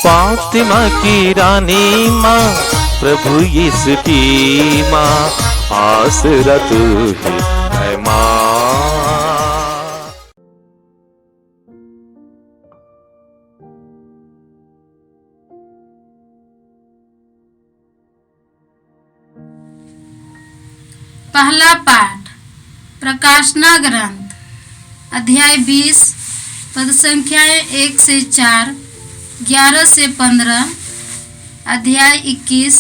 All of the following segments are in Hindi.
फातिमा की रानी माँ, प्रभु यीशु की माँ, आसरा तू ही है माँ। पहला पाठ प्रकाशना ग्रंथ अध्याय 20 पद संख्याएं 1 से 4, 11 से 15, अध्याय 21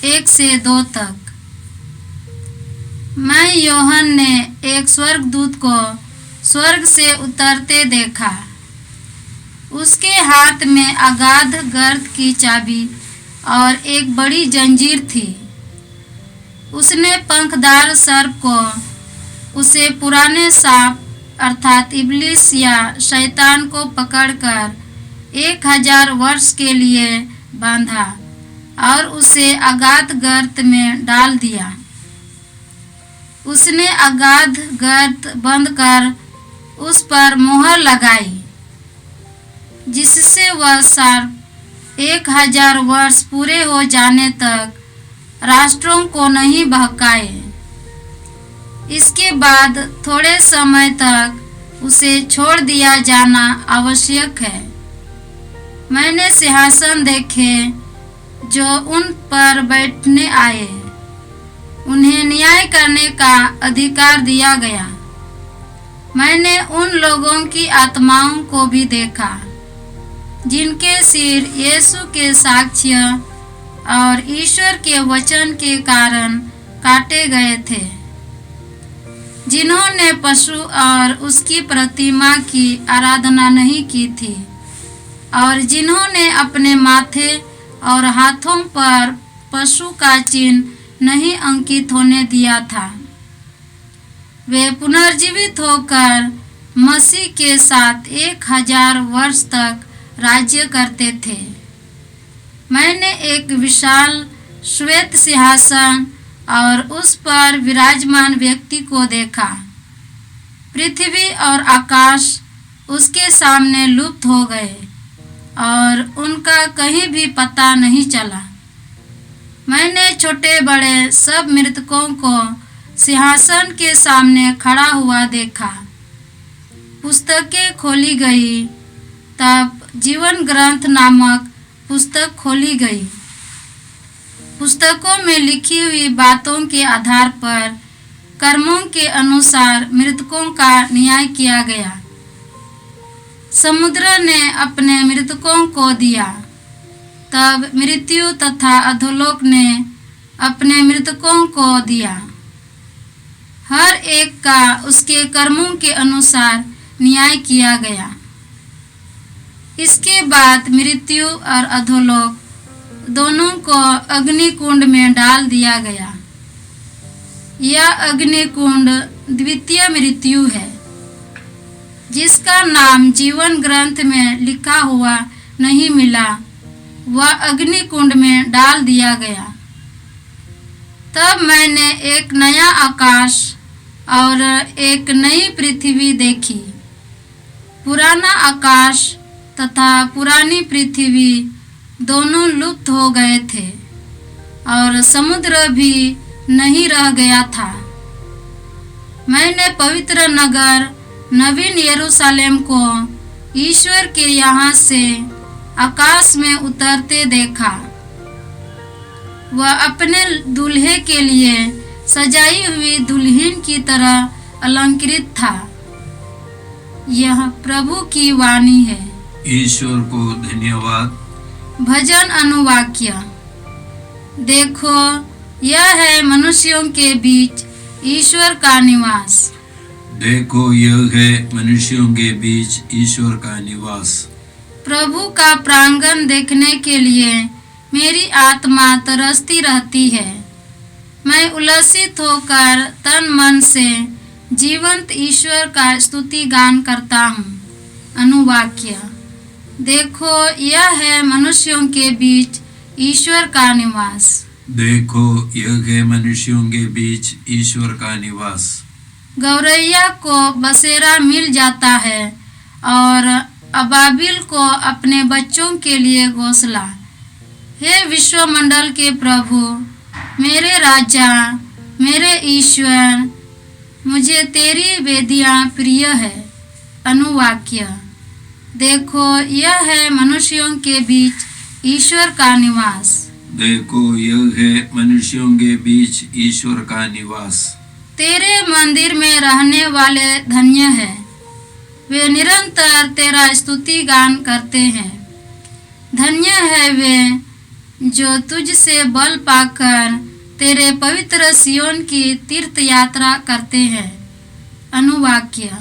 1 से 2 तक। मैं यूहन्ना ने एक स्वर्गदूत को स्वर्ग से उतरते देखा। उसके हाथ में अगाध गर्त की चाबी और एक बड़ी जंजीर थी। उसने पंखदार सर्प को, उसे पुराने सांप अर्थात इब्लिस या शैतान को पकड़कर 1000 वर्ष के लिए बांधा और उसे अगाध गर्त में डाल दिया। उसने अगाध गर्त बंद कर उस पर मोहर लगाई, जिससे वह सर्प 1000 वर्ष पूरे हो जाने तक राष्ट्रों को नहीं बहकाए। इसके बाद थोड़े समय तक उसे छोड़ दिया जाना आवश्यक है। मैंने सिंहासन देखे जो उन पर बैठने आए। उन्हें न्याय करने का अधिकार दिया गया। मैंने उन लोगों की आत्माओं को भी देखा जिनके सिर यीशु के साक्ष्य और ईश्वर के वचन के कारण काटे गए थे, जिन्होंने पशु और उसकी प्रतिमा की आराधना नहीं की थी और जिन्होंने अपने माथे और हाथों पर पशु का चिन्ह नहीं अंकित होने दिया था। वे पुनर्जीवित होकर मसीह के साथ 1000 वर्ष तक राज्य करते थे। मैंने एक विशाल श्वेत सिंहासन और उस पर विराजमान व्यक्ति को देखा। पृथ्वी और आकाश उसके सामने लुप्त हो गए और उनका कहीं भी पता नहीं चला। मैंने छोटे बड़े सब मृतकों को सिंहासन के सामने खड़ा हुआ देखा। पुस्तकें खोली गई। तब जीवन ग्रंथ नामक पुस्तक खोली गई। पुस्तकों में लिखी हुई बातों के आधार पर कर्मों के अनुसार मृतकों का न्याय किया गया। समुद्र ने अपने मृतकों को दिया। तब मृत्यु तथा अधोलोक ने अपने मृतकों को दिया। हर एक का उसके कर्मों के अनुसार न्याय किया गया। इसके बाद मृत्यु और अधोलोक दोनों को अग्निकुंड में डाल दिया गया। यह अग्निकुंड द्वितीय मृत्यु है, जिसका नाम जीवन ग्रंथ में लिखा हुआ नहीं मिला। वह अग्निकुंड में डाल दिया गया। तब मैंने एक नया आकाश और एक नई पृथ्वी देखी। पुराना आकाश तथा पुरानी पृथ्वी दोनों लुप्त हो गए थे और समुद्र भी नहीं रह गया था। मैंने पवित्र नगर नवीन यरूशलेम को ईश्वर के यहाँ से आकाश में उतरते देखा। वह अपने दूल्हे के लिए सजाई हुई दुल्हन की तरह अलंकृत था। यह प्रभु की वाणी है। ईश्वर को धन्यवाद। भजन अनुवाक्य। देखो, यह है मनुष्यों के बीच ईश्वर का निवास। देखो, यह है मनुष्यों के बीच ईश्वर का निवास। प्रभु का प्रांगण देखने के लिए मेरी आत्मा तरसती रहती है। मैं उल्लसित होकर तन मन से जीवंत ईश्वर का स्तुति गान करता हूँ। अनुवाक्य। देखो, यह है मनुष्यों के बीच ईश्वर का निवास। देखो, यह है मनुष्यों के बीच ईश्वर का निवास। गौरैया को बसेरा मिल जाता है और अबाबिल को अपने बच्चों के लिए घोंसला। हे विश्वमंडल के प्रभु, मेरे राजा, मेरे ईश्वर, मुझे तेरी वेदियाँ प्रिय है। अनुवाक्य। देखो, यह है मनुष्यों के बीच ईश्वर का निवास। देखो, यह है मनुष्यों के बीच ईश्वर का निवास। तेरे मंदिर में रहने वाले धन्य है, वे निरंतर तेरा स्तुति गान करते हैं। धन्य है वे जो तुझसे बल पाकर तेरे पवित्र सियोन की तीर्थ यात्रा करते हैं। अनुवाक्य।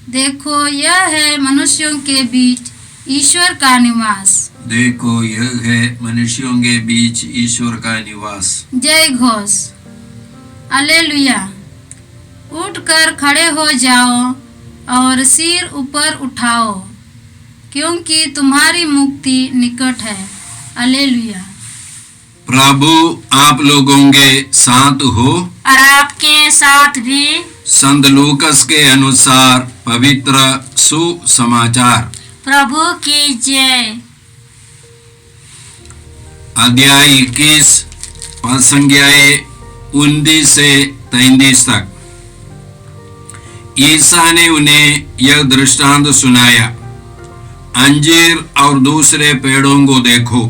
देखो, यह है मनुष्यों के बीच ईश्वर का निवास। देखो, यह है मनुष्यों के बीच ईश्वर का निवास। जय घोष। हालेलुया। उठकर खड़े हो जाओ और सिर ऊपर उठाओ, क्योंकि तुम्हारी मुक्ति निकट है। हालेलुया। प्रभु आप लोगों के साथ हो और आपके साथ भी। संत लूकस के अनुसार पवित्र सुसमाचार। प्रभु की जय। अध्याय 21 पद संज्ञाएं 19 से 33 तक। ईसा ने उन्हें यह दृष्टांत सुनाया, अंजीर और दूसरे पेड़ों को देखो,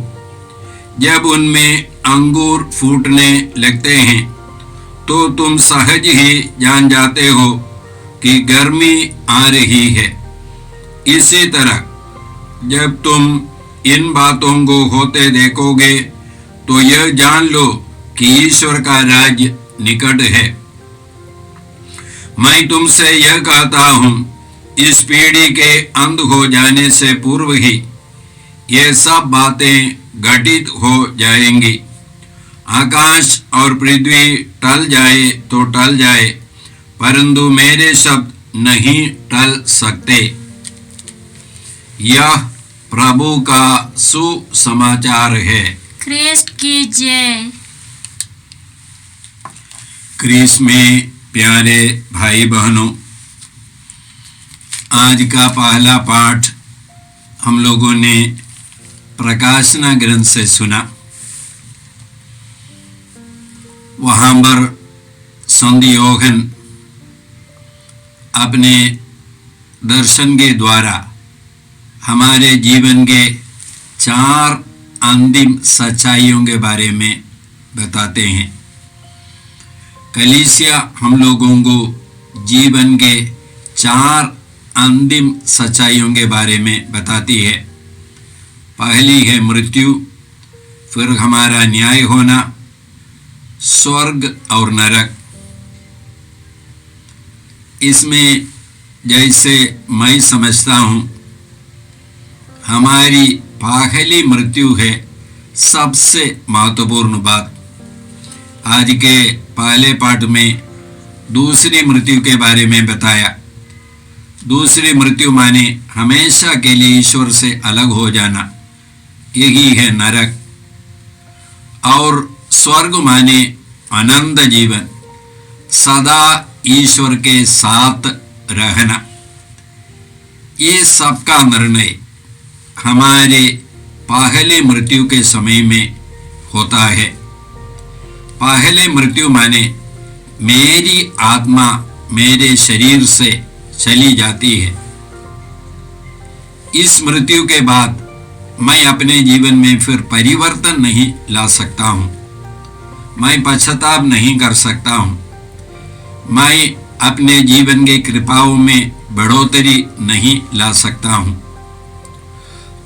जब उनमें अंगूर फूटने लगते हैं तो तुम सहज ही जान जाते हो कि गर्मी आ रही है। इसी तरह जब तुम इन बातों को होते देखोगे तो यह जान लो कि ईश्वर का राज्य निकट है। मैं तुमसे यह कहता हूँ, इस पीढ़ी के अंत हो जाने से पूर्व ही ये सब बातें घटित हो जाएंगी। आकाश और पृथ्वी टल जाए तो टल जाए, परंतु मेरे शब्द नहीं टल सकते। यह प्रभु का सुसमाचार है। ख्रिस्त की जय। क्रिस में प्यारे भाई बहनों, आज का पहला पाठ हम लोगों ने प्रकाशना ग्रंथ से सुना। वहां पर संत यूहन्ना अपने दर्शन के द्वारा हमारे जीवन के 4 अंतिम सच्चाइयों के बारे में बताते हैं। कलीसिया हम लोगों को जीवन के 4 अंतिम सच्चाइयों के बारे में बताती है। पहली है मृत्यु, फिर हमारा न्याय होना, स्वर्ग और नरक। इसमें जैसे मैं समझता हूँ, हमारी पहली मृत्यु है सबसे महत्वपूर्ण बात। आज के पहले पाठ में दूसरी मृत्यु के बारे में बताया। दूसरी मृत्यु माने हमेशा के लिए ईश्वर से अलग हो जाना, यही है नरक। और स्वर्ग माने अनंत जीवन, सदा ईश्वर के साथ रहना। ये सबका निर्णय हमारे पहले मृत्यु के समय में होता है। पहले मृत्यु माने मेरी आत्मा मेरे शरीर से चली जाती है। इस मृत्यु के बाद मैं अपने जीवन में फिर परिवर्तन नहीं ला सकता हूँ। मैं पश्चाताप नहीं कर सकता हूँ। मैं अपने जीवन के कृपाओं में बढ़ोतरी नहीं ला सकता हूँ।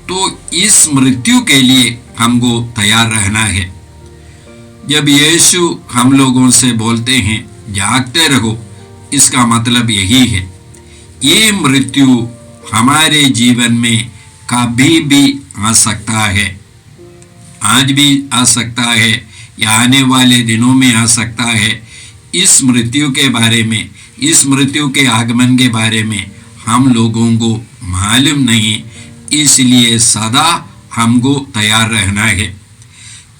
तो इस मृत्यु के लिए हमको तैयार रहना है। जब यीशु हम लोगों से बोलते हैं जागते रहो, इसका मतलब यही है। ये मृत्यु हमारे जीवन में कभी भी आ सकता है, आज भी आ सकता है या आने वाले दिनों में आ सकता है। इस मृत्यु के बारे में, इस मृत्यु के आगमन के बारे में हम लोगों को मालूम नहीं, इसलिए सदा हमको तैयार रहना है।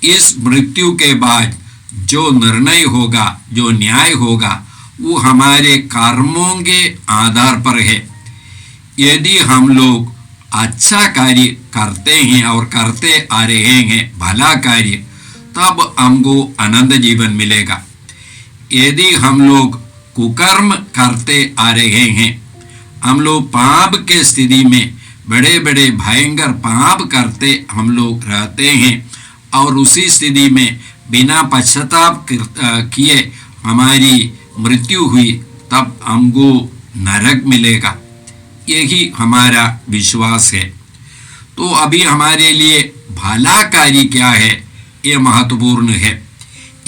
इस मृत्यु के बाद जो निर्णय होगा, जो न्याय होगा, वो हमारे कर्मों के आधार पर है। यदि हम लोग अच्छा कार्य करते हैं और करते आ रहे हैं, भला कार्य, तब हमको आनंद जीवन मिलेगा। यदि हम लोग कुकर्म करते आ रहे हैं, हम लोग पाप के स्थिति में बड़े बड़े भयंकर पाप करते हम लोग रहते हैं और उसी स्थिति में बिना पश्चाताप किए हमारी मृत्यु हुई, तब हमको नरक मिलेगा। यही हमारा विश्वास है। तो अभी हमारे लिए भला कार्य क्या है, ये महत्वपूर्ण है।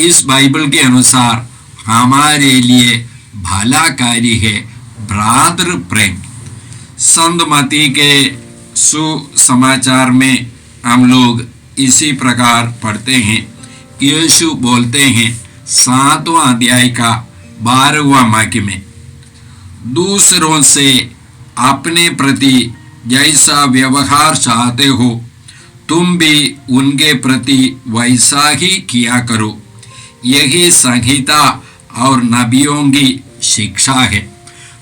इस बाइबल के अनुसार हमारे लिए भला कार्य है भ्रातृ प्रेम। संत मत्ती के सुसमाचार में हम लोग इसी प्रकार पढ़ते हैं। यीशु बोलते हैं 7वां अध्याय का 12वां वाक्य में, दूसरों से अपने प्रति जैसा व्यवहार चाहते हो, तुम भी उनके प्रति वैसा ही किया करो। यही संहिता और नबियों की शिक्षा है।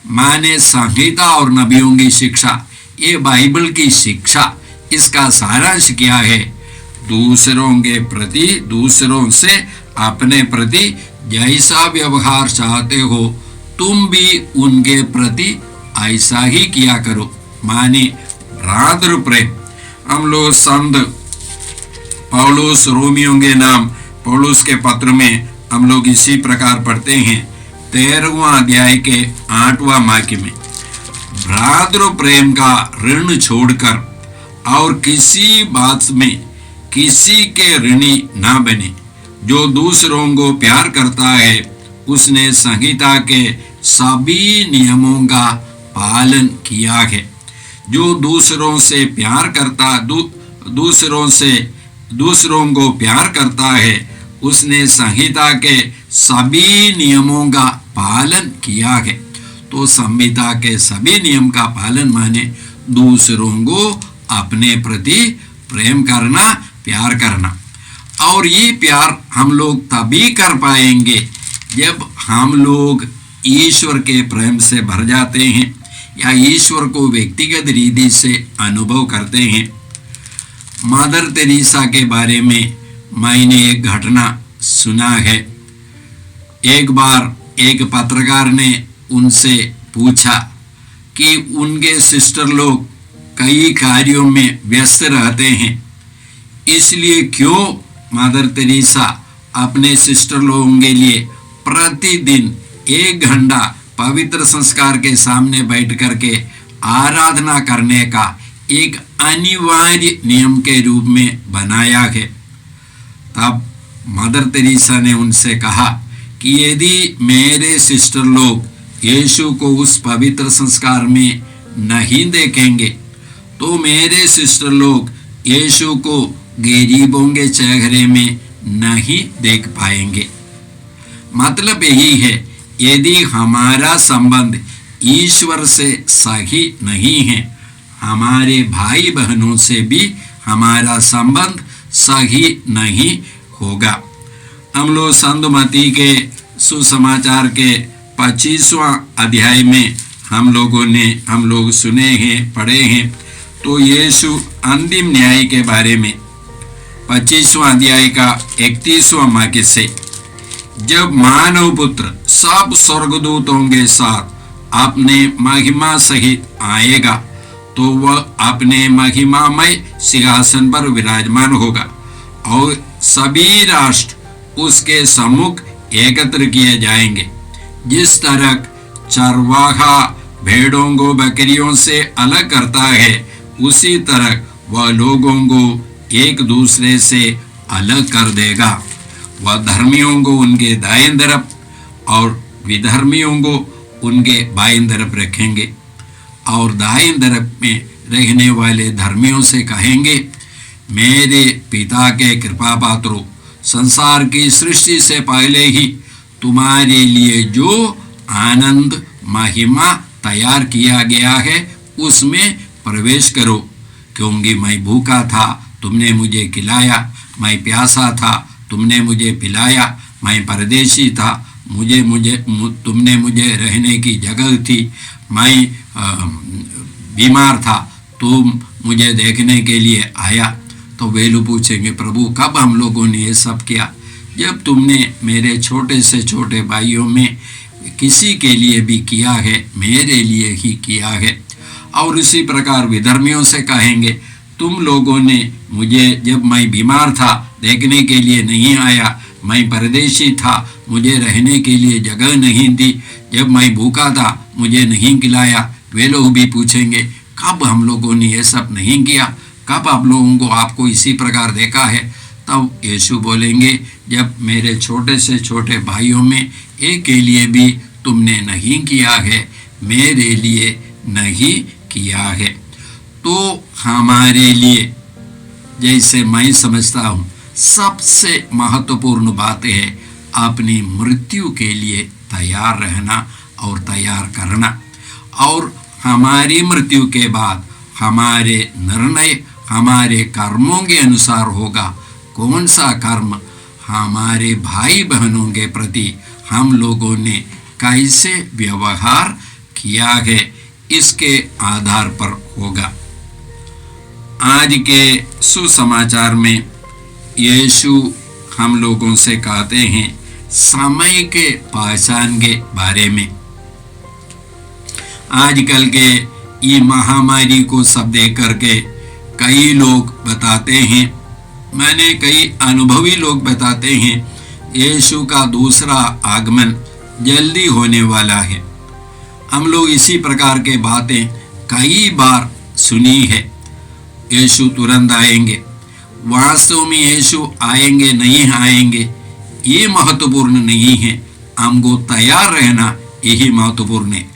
माने संहिता और नबियों की शिक्षा, ये बाइबल की शिक्षा, इसका सारांश क्या है? दूसरों के प्रति, दूसरों से अपने प्रति जैसा व्यवहार चाहते हो, तुम भी उनके प्रति ऐसा ही किया करो। माने भ्रातृ प्रेम। हम लोग संत पौलुस रोमियों के नाम पौलुस के पत्र में हम लोग इसी प्रकार पढ़ते हैं 13वां अध्याय के 8वां वाक्य में, भ्रातृ प्रेम का ऋण छोड़कर और किसी बात में किसी के ऋणी ना बने। जो दूसरों को प्यार करता है, उसने संहिता के सभी नियमों का पालन किया है। जो दूसरों से प्यार करता दूसरों को प्यार करता है, उसने संहिता के सभी नियमों का पालन किया है। तो संहिता के सभी नियम का पालन माने दूसरों को अपने प्रति प्रेम करना, प्यार करना। और ये प्यार हम लोग तभी कर पाएंगे जब हम लोग ईश्वर के प्रेम से भर जाते हैं या ईश्वर को व्यक्तिगत रीति से अनुभव करते हैं। मदर तेरेसा के बारे में मैंने एक घटना सुना है। एक बार एक पत्रकार ने उनसे पूछा कि उनके सिस्टर लोग कई कार्यों में व्यस्त रहते हैं, इसलिए क्यों मदर तेरेसा अपने सिस्टर लोगों के लिए प्रतिदिन 1 घंटा पवित्र संस्कार के सामने बैठ करके आराधना करने का एक अनिवार्य नियम के रूप में बनाया है। तब मदर तेरेसा ने उनसे कहा कि यदि मेरे सिस्टर लोग यीशु को उस पवित्र संस्कार में नहीं देखेंगे, तो मेरे सिस्टर लोग यीशु को गरीबों के चेहरे में नहीं देख पाएंगे। मतलब यही है, यदि हमारा संबंध ईश्वर से सही नहीं है, हमारे भाई बहनों से भी हमारा संबंध सही नहीं होगा। हम लोग संत मत्ती के सुसमाचार के 25वां अध्याय में हम लोग सुने हैं, पढ़े हैं। तो यीशु अंतिम न्याय के बारे में 25वां अध्याय का 31वां वाक्य से, जब मानव पुत्र सब स्वर्गदूतों के साथ अपने महिमा सहित आएगा, तो वह अपने महिमामय सिंहासन पर विराजमान होगा और सभी राष्ट्र उसके सम्मुख एकत्र किए जाएंगे। जिस तरह चरवाहा भेड़ों को बकरियों से अलग करता है, उसी तरह वह लोगों को एक दूसरे से अलग कर देगा। वह धर्मियों को उनके दाएं तरफ और विधर्मियों को उनके बाएं तरफ रखेंगे, और दाएं तरफ में रहने वाले धर्मियों से कहेंगे, मेरे पिता के कृपा पात्रों, संसार की सृष्टि से पहले ही तुम्हारे लिए जो आनंद महिमा तैयार किया गया है, उसमें प्रवेश करो। क्योंकि मैं भूखा था, तुमने मुझे खिलाया, मैं प्यासा था, तुमने मुझे पिलाया, मैं परदेशी था, तुमने मुझे रहने की जगह थी, मैं बीमार था, तुम मुझे देखने के लिए आया। तो वे लोग पूछेंगे, प्रभु कब हम लोगों ने ये सब किया? जब तुमने मेरे छोटे से छोटे भाइयों में किसी के लिए भी किया है, मेरे लिए ही किया है। और इसी प्रकार विधर्मियों से कहेंगे, तुम लोगों ने मुझे जब मैं बीमार था देखने के लिए नहीं आया, मैं परदेशी था, मुझे रहने के लिए जगह नहीं दी, जब मैं भूखा था मुझे नहीं खिलाया। वे लोग भी पूछेंगे, कब हम लोगों ने ये सब नहीं किया? कब आप लोगों को आपको इसी प्रकार देखा है? तब यीशु बोलेंगे, जब मेरे छोटे से छोटे भाइयों में एक के लिए भी तुमने नहीं किया है, मेरे लिए नहीं किया है। तो हमारे लिए, जैसे मैं समझता हूँ, सबसे महत्वपूर्ण बात है अपनी मृत्यु के लिए तैयार रहना और तैयार करना। और हमारी मृत्यु के बाद हमारे निर्णय हमारे कर्मों के अनुसार होगा। कौन सा कर्म हमारे भाई बहनों के प्रति हम लोगों ने कैसे व्यवहार किया है, इसके आधार पर होगा। आज के सुसमाचार में यीशु हम लोगों से कहते हैं समय के पहचान के बारे में। आजकल के ये महामारी को सब देख करके कई लोग बताते हैं, मैंने कई अनुभवी लोग बताते हैं, यीशु का दूसरा आगमन जल्दी होने वाला है। हम लोग इसी प्रकार के बातें कई बार सुनी है। यीशु तुरंत आएंगे। वास्तव में यीशु आएंगे नहीं आएंगे ये महत्वपूर्ण नहीं है, हमको तैयार रहना यही महत्वपूर्ण है।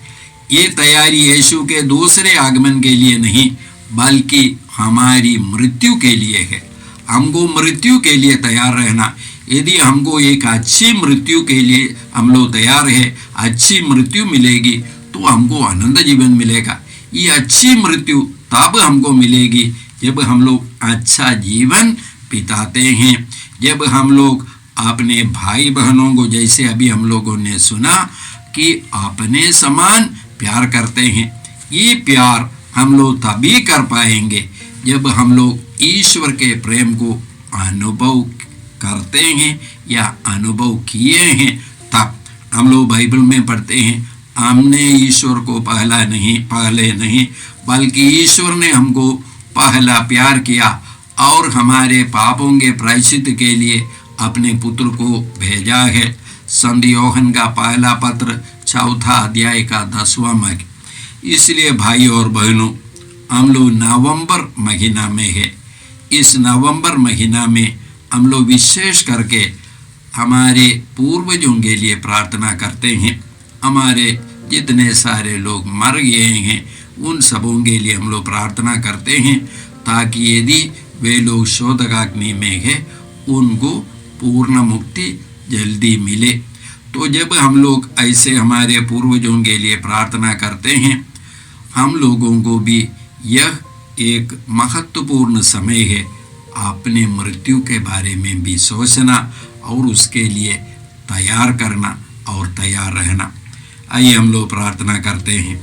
ये तैयारी यीशु के दूसरे आगमन के लिए नहीं, बल्कि हमारी मृत्यु के लिए है। हमको मृत्यु के लिए तैयार रहना। यदि हमको एक अच्छी मृत्यु के लिए हम लोग तैयार है, अच्छी मृत्यु मिलेगी तो हमको आनंद जीवन मिलेगा। ये अच्छी मृत्यु तब हमको मिलेगी जब हम लोग अच्छा जीवन बिताते हैं, जब हम लोग अपने भाई बहनों को, जैसे अभी हम लोगों ने सुना, कि अपने समान प्यार करते हैं। ये प्यार हम लोग तभी कर पाएंगे जब हम लोग ईश्वर के प्रेम को अनुभव करते हैं या अनुभव किए हैं। तब हम लोग बाइबल में पढ़ते हैं, हमने ईश्वर को पहले नहीं बल्कि ईश्वर ने हमको पहला प्यार किया और हमारे पापों के प्रायश्चित के लिए अपने पुत्र को भेजा है। संत यूहन्ना का पहला पत्र 4 अध्याय का 10वां वाक्य। इसलिए भाई और बहनों, हम लोग नवंबर महीना में है। इस नवंबर महीना में हम लोग विशेष करके हमारे पूर्वजों के लिए प्रार्थना करते हैं। हमारे जितने सारे लोग मर गए हैं उन सबों के लिए हम लोग प्रार्थना करते हैं, ताकि यदि वे लोग शोधकाग्नि में है उनको पूर्ण मुक्ति जल्दी मिले। तो जब हम लोग ऐसे हमारे पूर्वजों के लिए प्रार्थना करते हैं, हम लोगों को भी यह एक महत्वपूर्ण समय है अपने मृत्यु के बारे में भी सोचना और उसके लिए तैयार करना और तैयार रहना। आइए हम लोग प्रार्थना करते हैं।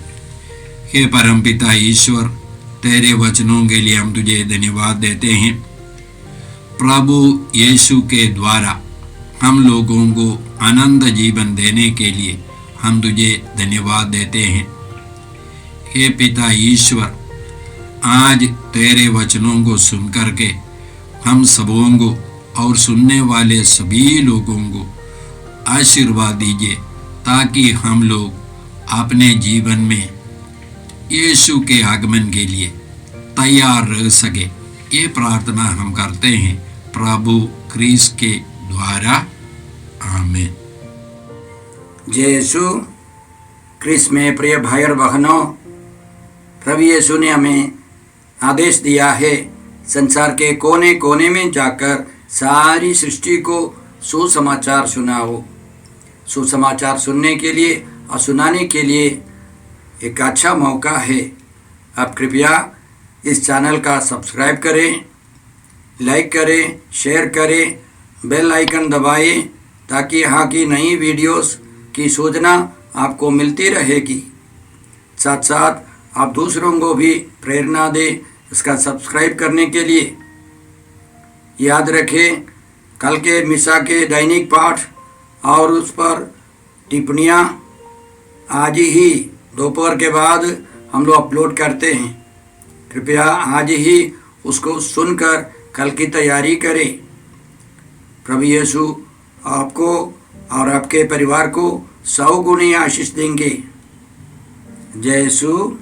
हे परमपिता ईश्वर, तेरे वचनों के लिए हम तुझे धन्यवाद देते हैं। प्रभु यीशु के द्वारा हम लोगों को आनंद जीवन देने के लिए हम तुझे धन्यवाद देते हैं। हे पिता ईश्वर, आज तेरे वचनों को सुन करके हम सबों को और सुनने वाले सभी लोगों को आशीर्वाद दीजिए, ताकि हम लोग अपने जीवन में यीशु के आगमन के लिए तैयार रह सके। ये प्रार्थना हम करते हैं प्रभु क्रिस्त के द्वारा, आमीन। जय यीशु क्रिस्त में प्रिय भाई और बहनों, प्रभु यीशु ने हमें आदेश दिया है संसार के कोने कोने में जाकर सारी सृष्टि को सुसमाचार सुनाओ। सुसमाचार सुनने के लिए और सुनाने के लिए एक अच्छा मौका है। आप कृपया इस चैनल का सब्सक्राइब करें, लाइक करें, शेयर करें, बेल आइकन दबाएं, ताकि यहाँ की नई वीडियोस की सूचना आपको मिलती रहेगी। साथ साथ आप दूसरों को भी प्रेरणा दें इसका सब्सक्राइब करने के लिए। याद रखें, कल के मिसा के दैनिक पाठ और उस पर टिप्पणियाँ आज ही दोपहर के बाद हम लोग अपलोड करते हैं। कृपया आज ही उसको सुनकर कल की तैयारी करें। प्रभु यीशु आपको और आपके परिवार को 100 गुनी आशीष देंगे। जय यीशु।